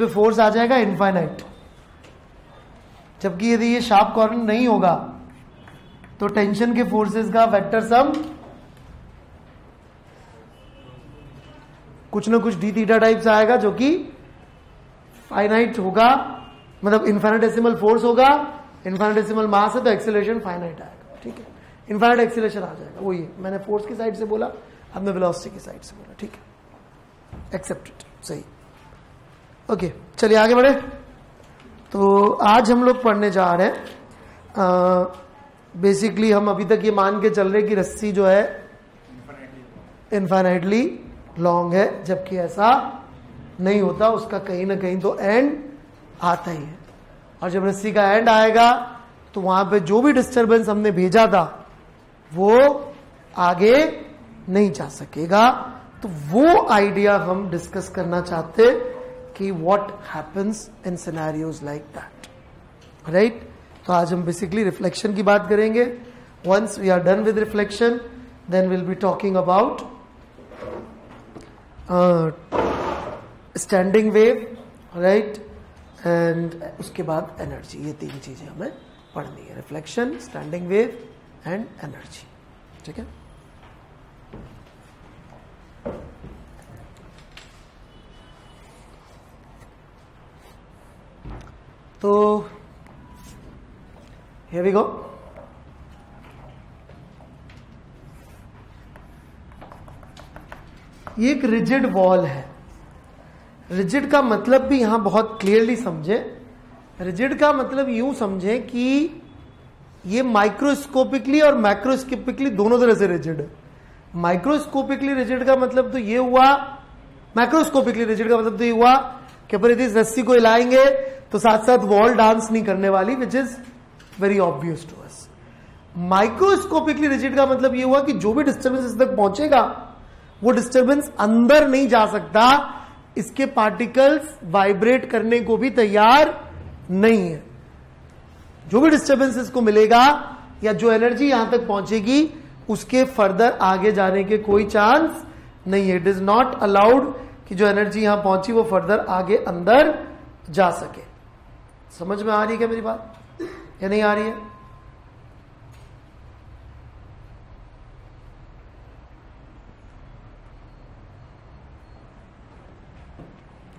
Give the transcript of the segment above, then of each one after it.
पे फोर्स आ जाएगा इनफाइनाइट। जबकि यदि ये शार्प कॉर्नर नहीं होगा तो टेंशन के फोर्सेस का वेक्टर सम कुछ ना कुछ डी थीटा टाइप से आएगा, जो कि फाइनाइट होगा, मतलब इनफाइनाइटेसिमल फोर्स होगा, इनफाइनाइटेसिमल मास है तो एक्सेलरेशन फाइनाइट आएगा। ठीक है, इनफाइनाइट एक्सेलरेशन आ जाएगा। वही है, मैंने फोर्स की साइड से बोला, अब मैं वेलोसिटी की साइड से बोला। ठीक है, एक्सेप्टेड, सही। ओके, चलिए आगे बढ़े। तो आज हम लोग पढ़ने जा रहे हैं, बेसिकली हम अभी तक ये मान के चल रहे कि रस्सी जो है इनफाइनाइटली लॉन्ग है, जबकि ऐसा नहीं होता, उसका कहीं ना कहीं तो एंड आता ही है। और जब रस्सी का एंड आएगा तो वहां पे जो भी डिस्टरबेंस हमने भेजा था वो आगे नहीं जा सकेगा। तो वो आइडिया हम डिस्कस करना चाहते कि what happens in scenarios like that, right. तो आज हम बेसिकली रिफ्लेक्शन की बात करेंगे। Once we are done with reflection then will be talking about standing wave, right, and उसके बाद एनर्जी। ये तीन चीजें हमें पढ़नी है, reflection, standing wave and energy. ठीक है, तो here we go। ये एक रिजिड वॉल है। रिजिड का मतलब भी यहां बहुत क्लियरली समझे। रिजिड का मतलब यूं समझे कि ये माइक्रोस्कोपिकली और मैक्रोस्कोपिकली दोनों तरह से रिजिड है। माइक्रोस्कोपिकली रिजिड का मतलब तो ये हुआ, मैक्रोस्कोपिकली रिजिड का मतलब तो ये हुआ कि अपन यदि इस रस्सी को हिलाएंगे तो साथ साथ वॉल डांस नहीं करने वाली, which is very obvious to us. Microscopically rigid का मतलब ये हुआ कि जो भी डिस्टर्बेंस इस तक पहुंचेगा वो डिस्टर्बेंस अंदर नहीं जा सकता, इसके पार्टिकल्स वाइब्रेट करने को भी तैयार नहीं है। जो भी डिस्टर्बेंस इसको मिलेगा या जो एनर्जी यहां तक पहुंचेगी उसके फर्दर आगे जाने के कोई चांस नहीं है। इट इज नॉट अलाउड कि जो एनर्जी यहां पहुंची वो फर्दर आगे अंदर जा सके। समझ में आ रही है क्या मेरी बात या नहीं आ रही है?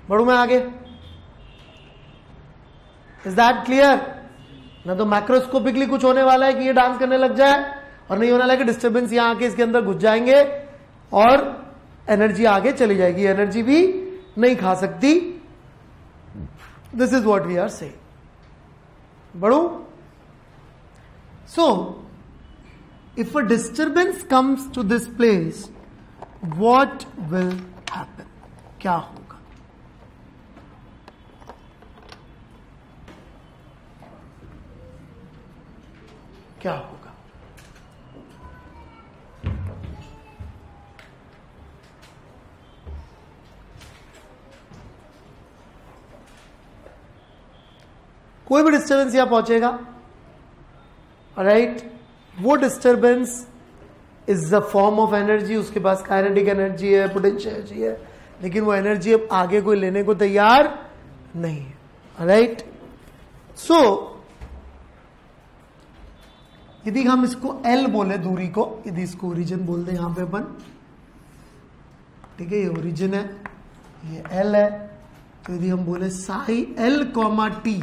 बढ़ू मैं आगे? Is that clear? ना तो मैक्रोस्कोपिकली कुछ होने वाला है कि ये डांस करने लग जाए, और नहीं होने वाला है कि डिस्टर्बेंस यहां आके इसके अंदर घुस जाएंगे और एनर्जी आगे चली जाएगी, एनर्जी भी नहीं खा सकती। This is what we are saying. बढ़ू? So if a disturbance comes to this place, what will happen? क्या होगा? क्या होगा? कोई भी डिस्टर्बेंस यहां पहुंचेगा, राइट, वो disturbance is the form of energy. उसके पास काइनेटिक एनर्जी है, पोटेंशियल एनर्जी है, लेकिन वो एनर्जी अब आगे कोई लेने को तैयार नहीं है, राइट। सो यदि हम इसको L बोले, दूरी को, यदि इसको ओरिजिन बोल दें यहां पे अपन, ठीक है, ये ओरिजिन है, ये L है, तो यदि हम बोले साई L, T,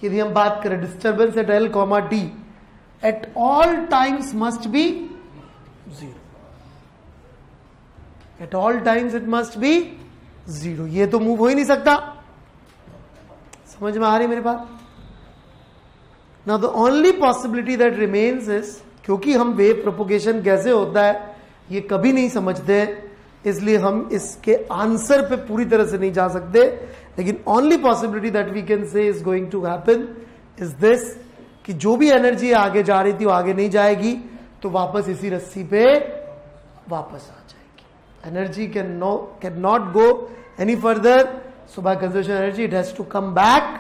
यदि हम बात करें disturbance at L, T, at all times must be zero. At all times it must be zero. ये तो मूव हो ही नहीं सकता। समझ में आ रही मेरी बात? Now the only possibility that remains is, क्योंकि हम वेव प्रोपोगेशन कैसे होता है ये कभी नहीं समझते, इसलिए हम इसके आंसर पे पूरी तरह से नहीं जा सकते, लेकिन only possibility that we can say is going to happen is this, कि जो भी एनर्जी आगे जा रही थी वो आगे नहीं जाएगी, तो वापस इसी रस्सी पे वापस आ जाएगी। Energy can not go any further, so by conservation energy it has to come back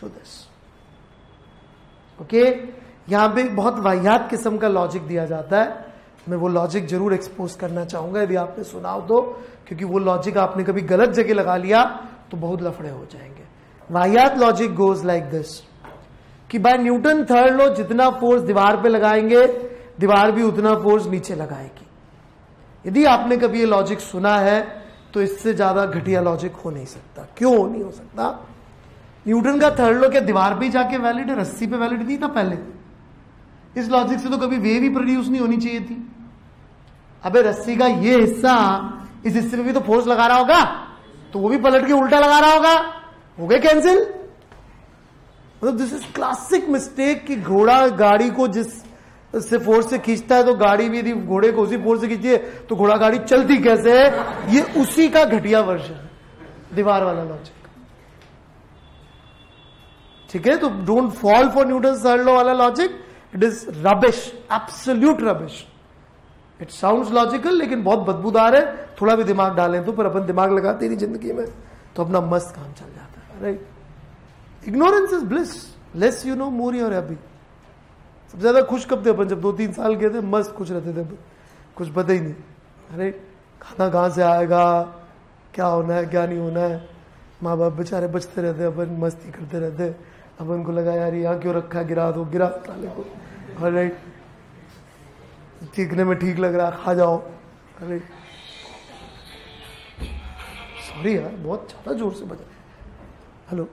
to this. Okay, यहां पे एक बहुत वाहियात किस्म का लॉजिक दिया जाता है। मैं वो लॉजिक जरूर एक्सपोज करना चाहूंगा यदि आपने सुना हो तो, क्योंकि वो लॉजिक आपने कभी गलत जगह लगा लिया तो बहुत लफड़े हो जाएंगे। वाहियात लॉजिक गोज लाइक दिस कि बाय न्यूटन थर्ड लॉ जितना फोर्स दीवार पे लगाएंगे दीवार भी उतना फोर्स नीचे लगाएगी। यदि आपने कभी ये लॉजिक सुना है तो इससे ज्यादा घटिया लॉजिक हो नहीं सकता। क्यों नहीं हो सकता? न्यूटन का थर्ड लॉ क्या दीवार पे जाके वैलिड है, रस्सी पे वैलिड नहीं था पहले? इस लॉजिक से तो कभी वेव ही प्रोड्यूस नहीं होनी चाहिए थी। अबे रस्सी का ये हिस्सा इस हिस्से पे भी तो फोर्स लगा रहा होगा, तो वो भी पलट के उल्टा लगा रहा होगा, हो गए कैंसिल। मतलब दिस इज क्लासिक मिस्टेक कि घोड़ा गाड़ी को जिस से फोर्स से खींचता है तो गाड़ी भी यदि घोड़े को उसी फोर्स से खींचती है तो घोड़ा गाड़ी चलती कैसे है? ये उसी का घटिया वर्जन है, दीवार वाला लॉजिक। ठीक है, तो don't fall for Newton third law वाला logic. It is rubbish, absolute rubbish. It sounds logical लेकिन बहुत बदबूदार है। थोड़ा भी दिमाग डालें तो, पर अपन दिमाग लगाते नहीं जिंदगी में, तो अपना मस्त काम चल जाता है। Right, ignorance is bliss, less you know more you are happy. सबसे ज्यादा खुश कब थे अपन? जब 2-3 साल के थे, मस्त खुश रहते थे, कुछ पता ही नहीं। अरे खाना कहाँ से आएगा, क्या होना है क्या नहीं होना है, माँ बाप बेचारे बचते रहते, अपन मस्ती करते रहते। अपन को लगा यार यहाँ क्यों रखा, गिरा दो, गिरा साले को। अरे दिखने में ठीक लग रहा, खा जाओ। अरे सॉरी यार, बहुत ज्यादा जोर से बजा। हेलो।